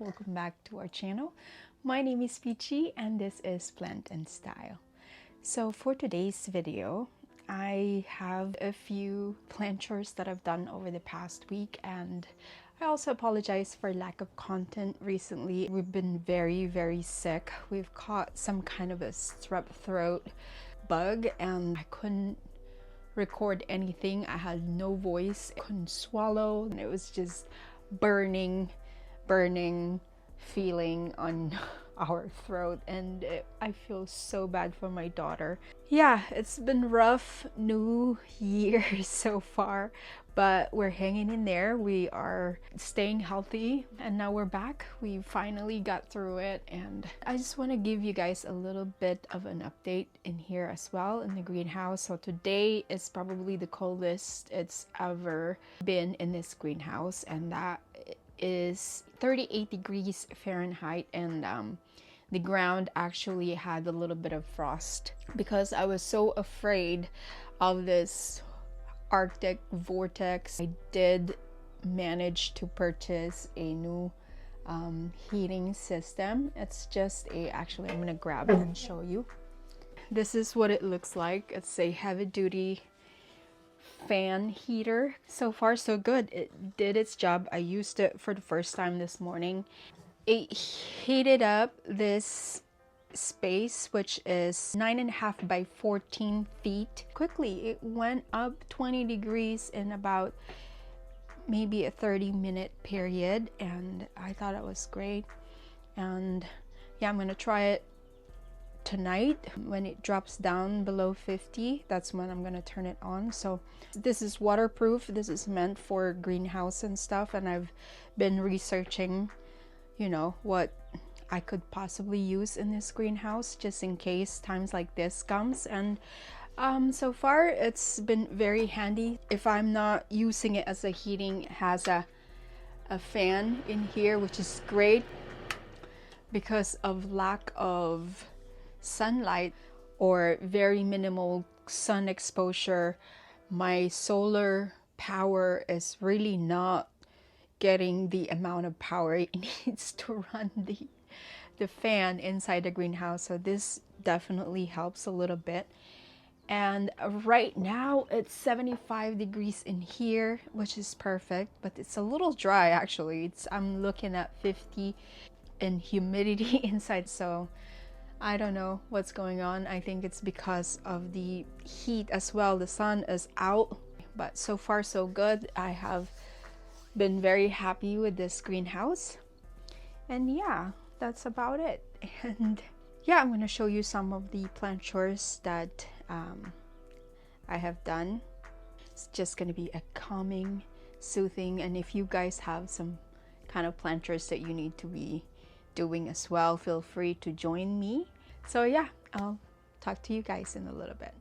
welcome back to our channel. My name is Peachy and this is Plant and Style. So for today's video, I have a few plant chores that I've done over the past week, and I also apologize for lack of content recently. We've been very sick. We've caught some kind of a strep throat bug and I couldn't record anything. I had no voice, I couldn't swallow, and it was just burning feeling on our throat, and I feel so bad for my daughter. Yeah, it's been rough new year so far, but we're hanging in there. We are staying healthy and now we're back. We finally got through it, and I just want to give you guys a little bit of an update in here as well in the greenhouse. So today is probably the coldest it's ever been in this greenhouse, and that is 38 degrees Fahrenheit, and the ground actually had a little bit of frost because I was so afraid of this Arctic vortex. I did manage to purchase a new heating system. It's just actually I'm gonna grab it and show you. This is what it looks like. It's a heavy duty fan heater. So far so good. It did its job. I used it for the first time this morning. It heated up this space, which is 9.5 by 14 feet quickly. It went up 20 degrees in about maybe a 30-minute period, and I thought it was great. And yeah, I'm gonna try it tonight. When it drops down below 50, that's when I'm gonna turn it on. So this is waterproof. This is meant for greenhouse and stuff, and I've been researching, you know, what I could possibly use in this greenhouse just in case times like this comes. And so far it's been very handy. If I'm not using it as a heating, it has a fan in here, which is great because of lack of sunlight or very minimal sun exposure. My solar power is really not getting the amount of power it needs to run the fan inside the greenhouse, so this definitely helps a little bit. And right now it's 75 degrees in here, which is perfect, but it's a little dry actually. I'm looking at 50 in humidity inside, so I don't know what's going on. I think it's because of the heat as well. The sun is out, but so far so good. I have been very happy with this greenhouse, and yeah, that's about it. And yeah, I'm going to show you some of the plant chores that I have done. It's just going to be a calming, soothing, and if you guys have some kind of plant chores that you need to be doing as well, feel free to join me. So yeah, I'll talk to you guys in a little bit.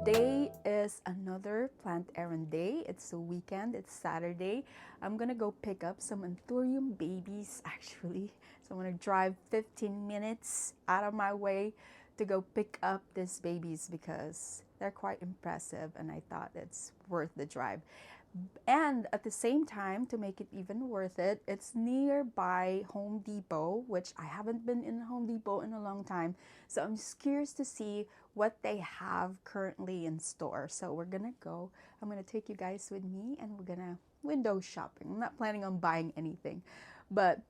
Today is another plant errand day. It's a weekend, it's Saturday. I'm gonna go pick up some Anthurium babies actually. So I'm gonna drive 15 minutes out of my way to go pick up these babies because they're quite impressive and I thought it's worth the drive. And at the same time, to make it even worth it, it's nearby Home Depot, which I haven't been in Home Depot in a long time. So I'm just curious to see what they have currently in store. So we're gonna go. I'm gonna take you guys with me and we're gonna window shopping. I'm not planning on buying anything, but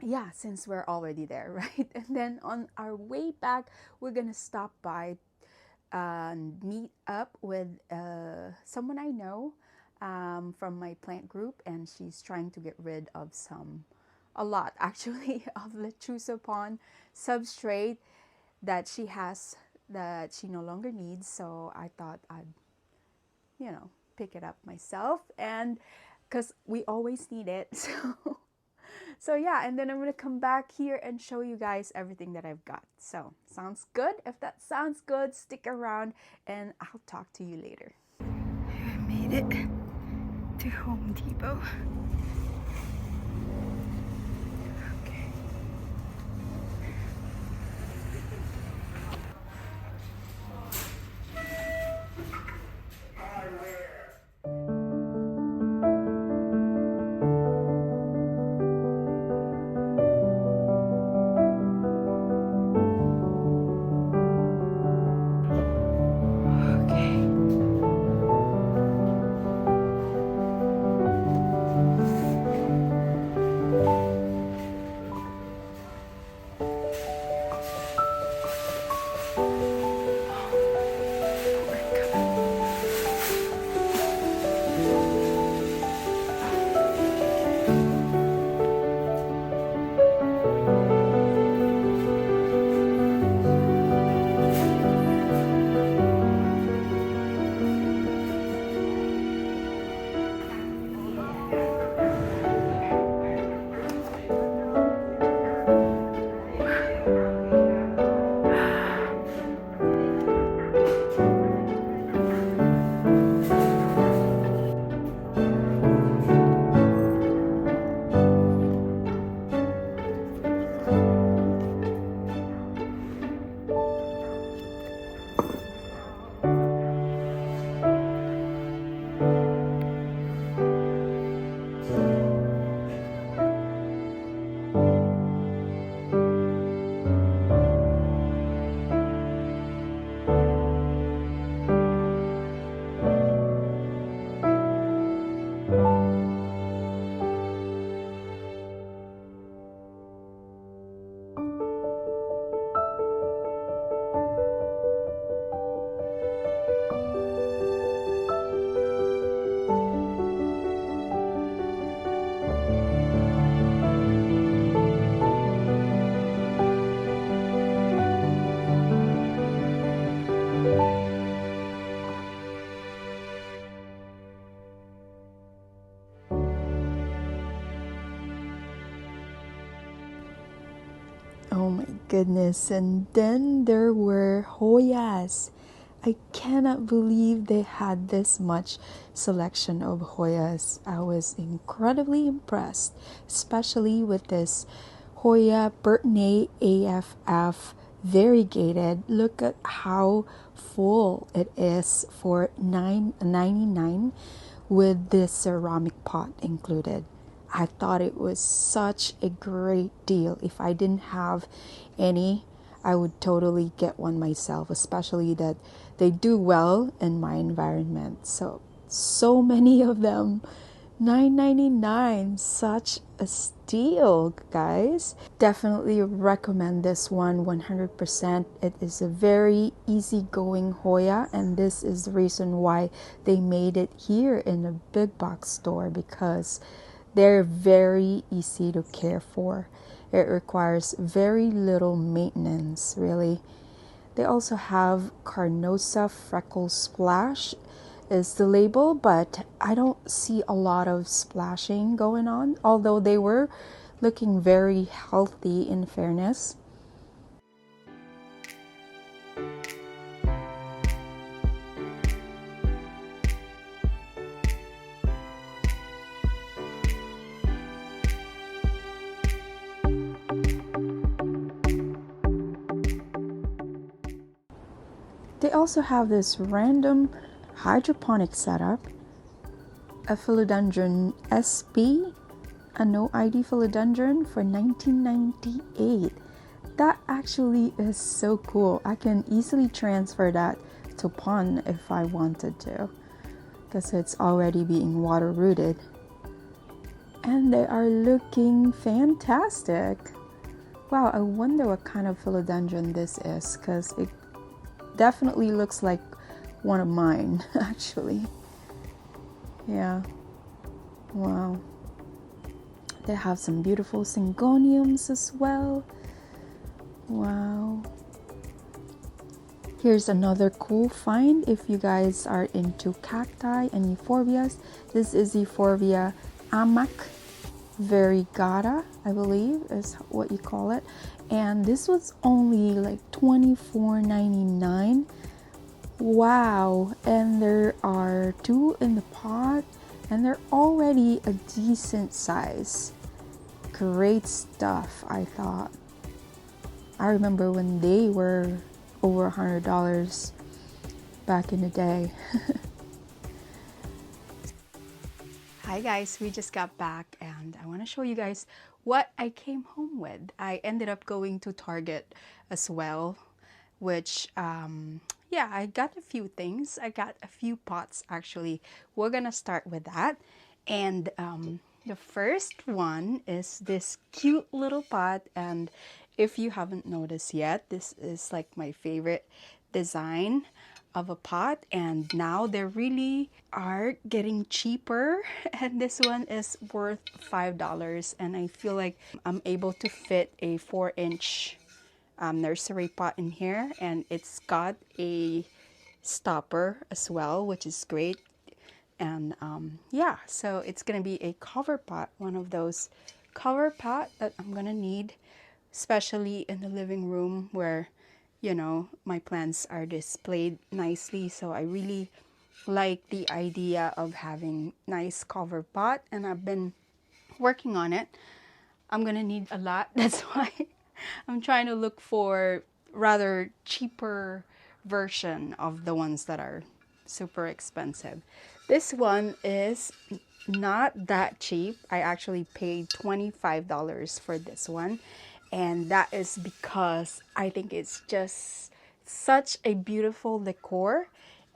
yeah, since we're already there, right? And then on our way back, we're gonna stop by and meet up with someone I know from my plant group, and she's trying to get rid of a lot actually, of Lechuza Pon substrate that she has that she no longer needs. So I thought I'd, pick it up myself, and because we always need it. So yeah, and then I'm gonna come back here and show you guys everything that I've got. So sounds good? If that sounds good, stick around and I'll talk to you later. I made it to Home Depot. Okay. goodness. And then there were Hoyas. I cannot believe they had this much selection of Hoyas. I was incredibly impressed, especially with this Hoya Burtney AFF variegated. Look at how full it is for $9.99 with this ceramic pot included. I thought it was such a great deal. If I didn't have any, I would totally get one myself, especially that they do well in my environment. So many of them. $9.99, such a steal, guys. Definitely recommend this one 100%. It is a very easygoing Hoya, and this is the reason why they made it here in a big box store, because they're very easy to care for. It requires very little maintenance, really. They also have Carnosa Freckle Splash is the label, but I don't see a lot of splashing going on, although they were looking very healthy in fairness. They also have this random hydroponic setup, a philodendron SP, a no ID philodendron for $19.98. That actually is so cool. I can easily transfer that to pond if I wanted to, because it's already being water rooted. And they are looking fantastic. Wow, I wonder what kind of philodendron this is, because it definitely looks like one of mine, actually. Yeah. Wow. They have some beautiful syngoniums as well. Wow. Here's another cool find if you guys are into cacti and euphorbias. This is Euphorbia amac variegata, I believe is what you call it. And this was only like $24.99. Wow. And there are 2 in the pot, and they're already a decent size. Great stuff, I thought. I remember when they were over $100 back in the day. Hi guys, we just got back and I want to show you guys what I came home with. I ended up going to Target as well, which yeah, I got a few things. I got a few pots actually. We're gonna start with that. And the first one is this cute little pot, and if you haven't noticed yet, this is like my favorite design of a pot, and now they really are getting cheaper, and this one is worth $5, and I feel like I'm able to fit a 4-inch nursery pot in here, and it's got a stopper as well, which is great. And yeah, so it's gonna be a cover pot, one of those cover pot that I'm gonna need, especially in the living room where, you know, my plants are displayed nicely. So I really like the idea of having nice cover pot, and I've been working on it. I'm gonna need a lot. That's why I'm trying to look for rather cheaper version of the ones that are super expensive. This one is not that cheap. I actually paid $25 for this one, and that is because I think it's just such a beautiful decor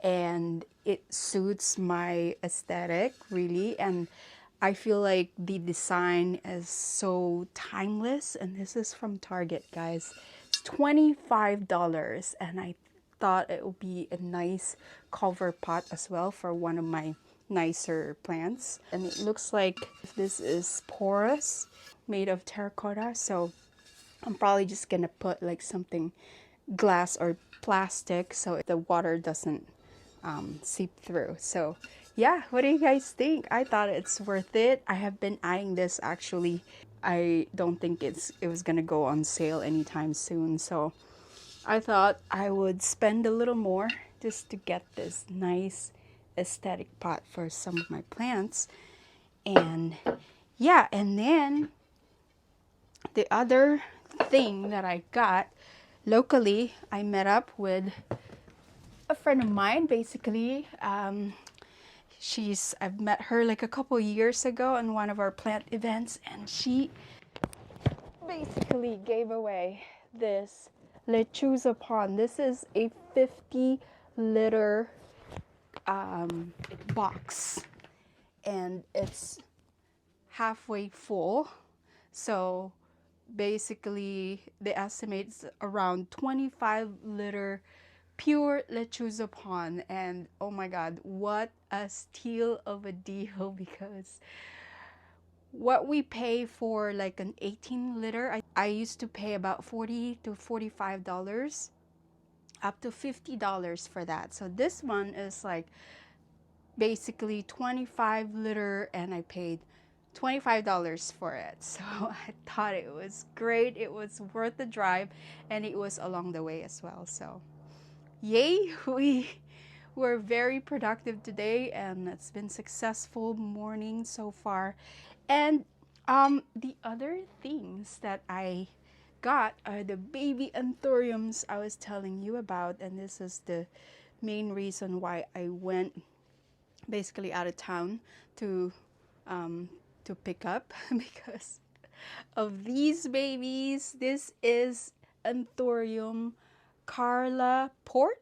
and it suits my aesthetic really. And I feel like the design is so timeless, and this is from Target, guys. It's $25, and I thought it would be a nice cover pot as well for one of my nicer plants. And it looks like this is porous, made of terracotta, so I'm probably just gonna put like something glass or plastic so the water doesn't seep through. So yeah, what do you guys think? I thought it's worth it. I have been eyeing this actually I don't think it was gonna go on sale anytime soon. So I thought I would spend a little more just to get this nice aesthetic pot for some of my plants. And yeah, and then the other thing that I got locally, I met up with a friend of mine. Basically, I've met her like a couple years ago on one of our plant events, and she basically gave away this Lechuza Pon. This is a 50-liter box, and it's halfway full. So basically, the estimate's around 25-liter pure Lechuza Pon. And oh my god, what a steal of a deal, because what we pay for like an 18-liter, I used to pay about $40 to $45, up to $50 for that. So this one is like basically 25-liter, and I paid $25 for it. So I thought it was great. It was worth the drive, and it was along the way as well. So yay, we were very productive today, and it's been successful morning so far. And the other things that I got are the baby Anthuriums I was telling you about, and this is the main reason why I went basically out of town to pick up because of these babies. This is Anthurium Carla Port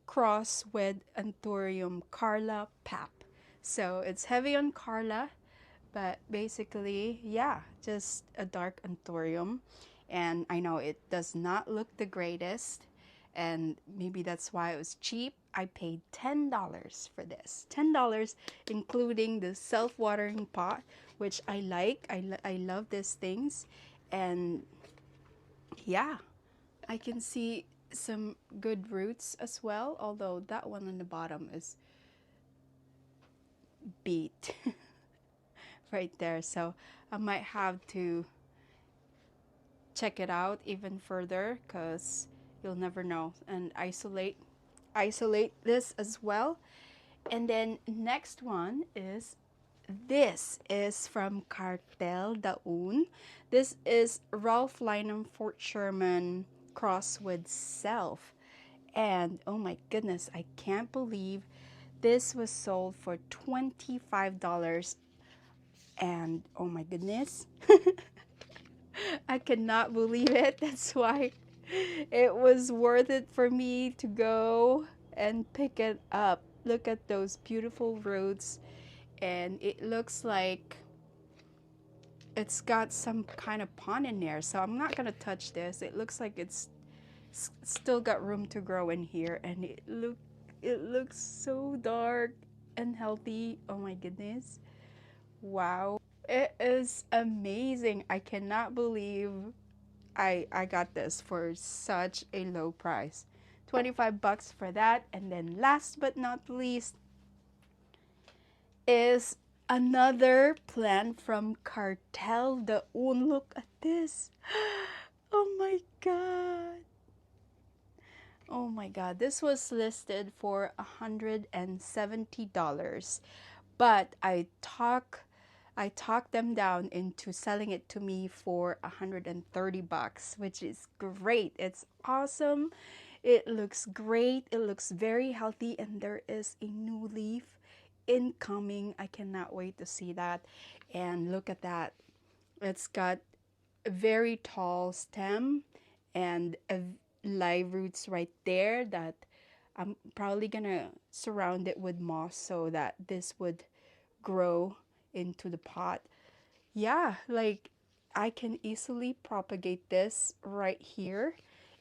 cross with Anthurium Carla Pap. So it's heavy on Carla, but basically, yeah, just a dark Anthurium. And I know it does not look the greatest, and maybe that's why it was cheap. I paid $10 for this. $10, including the self-watering pot, which I like. I love these things. And yeah, I can see some good roots as well, although that one on the bottom is beat right there. So I might have to check it out even further, because you'll never know, and isolate this as well. And then next one is, this is from Cartel Daun. This is Ralph Lynam Fort Sherman cross with Self. And oh my goodness, I can't believe this was sold for $25. And oh my goodness, I cannot believe it. That's why it was worth it for me to go and pick it up. Look at those beautiful roots, and it looks like it's got some kind of pond in there. So I'm not gonna touch this. It looks like it's still got room to grow in here, and it looks so dark and healthy. Oh my goodness. Wow. It is amazing. I cannot believe I got this for such a low price. 25 bucks for that. And then last but not least is another plant from Cartel Daun. Look at this. Oh my god. Oh my god. This was listed for $170, but I talked them down into selling it to me for $130, which is great. It's awesome. It looks great. It looks very healthy, and there is a new leaf incoming. I cannot wait to see that. And look at that. It's got a very tall stem and live roots right there that I'm probably gonna surround it with moss so that this would grow into the pot. Yeah, like I can easily propagate this right here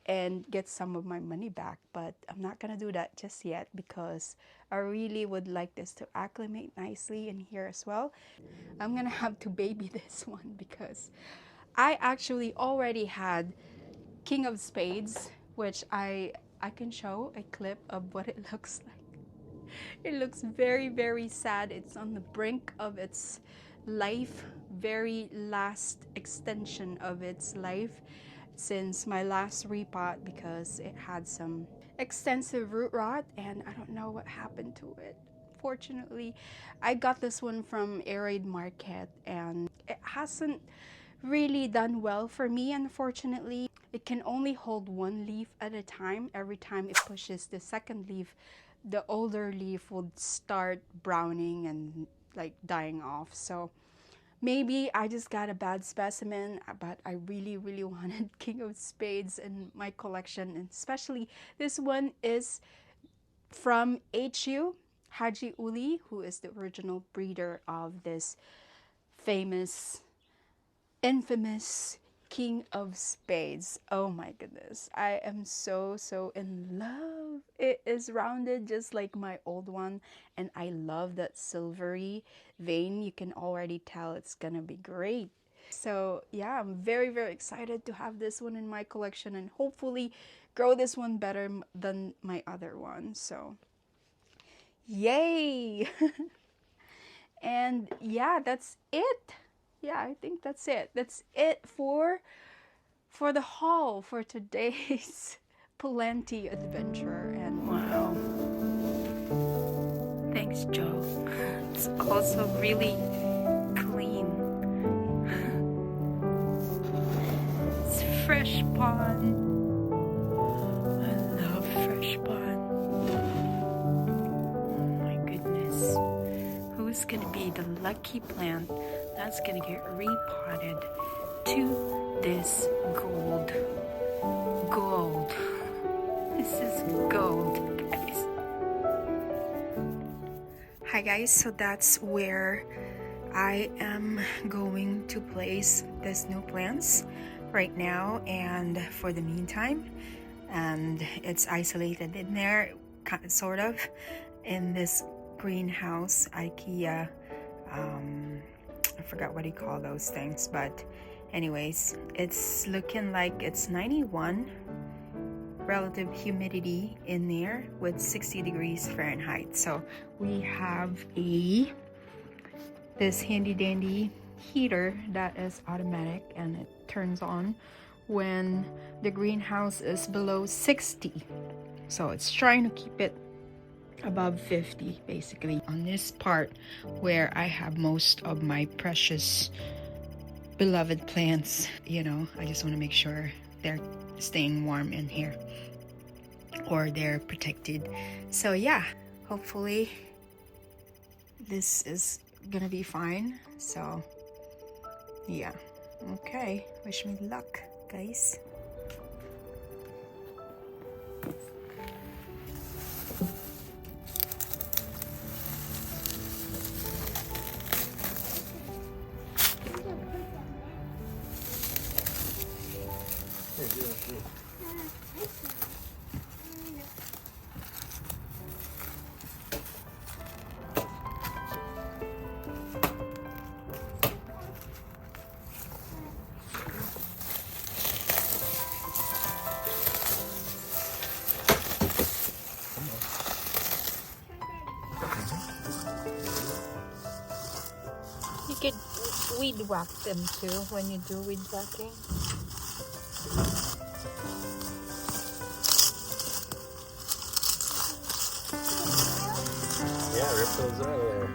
and get some of my money back, but I'm not gonna do that just yet because I really would like this to acclimate nicely in here as well. I'm gonna have to baby this one because I actually already had King of Spades, which I can show a clip of what it looks like. It looks very, very sad. It's on the brink of its very last extension of its life since my last repot, because it had some extensive root rot and I don't know what happened to it. Fortunately, I got this one from Arid Market and it hasn't really done well for me, unfortunately. It can only hold one leaf at a time. Every time it pushes the second leaf, the older leaf would start browning and like dying off. So maybe I just got a bad specimen, but I really, really wanted King of Spades in my collection. And especially this one is from HU, Haji Uli, who is the original breeder of this famous, infamous King of Spades. Oh my goodness. I am so in love. It is rounded just like my old one, and I love that silvery vein. You can already tell it's gonna be great. So yeah, I'm very excited to have this one in my collection and hopefully grow this one better than my other one. So yay. And yeah, that's it. Yeah, I think that's it. That's it for the haul for today's Plenty adventure. And wow, thanks, Joe. It's also really clean. It's fresh pond. I love fresh pond. Oh my goodness. Who's gonna be the lucky plant that's gonna get repotted to this gold? This is gold, guys. Hi guys, so that's where I am going to place these new plants right now and for the meantime. And it's isolated in there, sort of, in this greenhouse, IKEA, I forgot what you call those things, but anyways, it's looking like it's 91 relative humidity in there with 60 degrees Fahrenheit. So we have this handy dandy heater that is automatic and it turns on when the greenhouse is below 60. So it's trying to keep it above 50 basically. On this part where I have most of my precious beloved plants, you know, I just want to make sure they're staying warm in here or they're protected. So yeah, hopefully this is gonna be fine. So yeah, okay, wish me luck, guys. You could weed whack them too when you do weed whacking. Yeah, rip those out of there.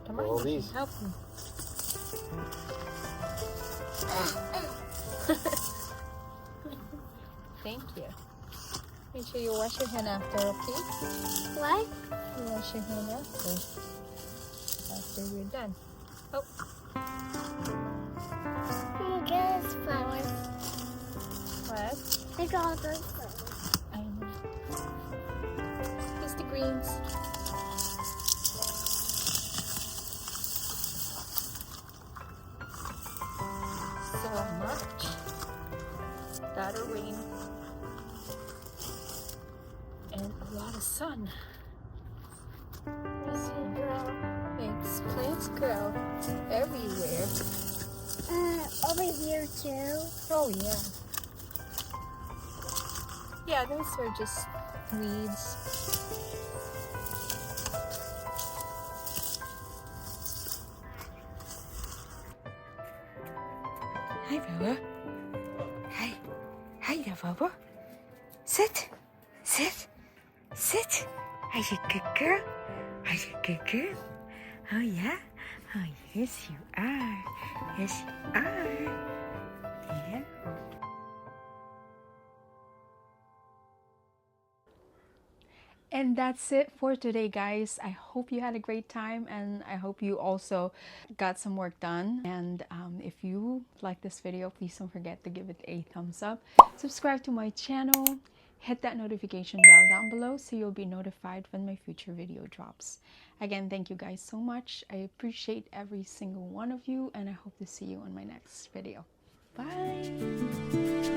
Come on, all these. help me. Thank you. Make sure you wash your hand after, okay? What? You wash your hand after you're done. Oh. Look at this flowers. What? Look at all those flowers. I know. Here's the greens. So much. That'll rain. And a lot of sun. You see, girl, makes plants grow everywhere. Over here too. Oh yeah. Yeah, those are just weeds. Hi, Bobo. Hi. Hi there, Bobo. Sit. Sit. Sit. Are you a good girl? Are you a good girl? Oh, yeah? Oh, yes, you are. Yes, you are. Yeah. And that's it for today, guys. I hope you had a great time, and I hope you also got some work done. And if you like this video, please don't forget to give it a thumbs up. Subscribe to my channel. Hit that notification bell down below so you'll be notified when my future video drops. Again, thank you guys so much. I appreciate every single one of you, and I hope to see you on my next video. Bye!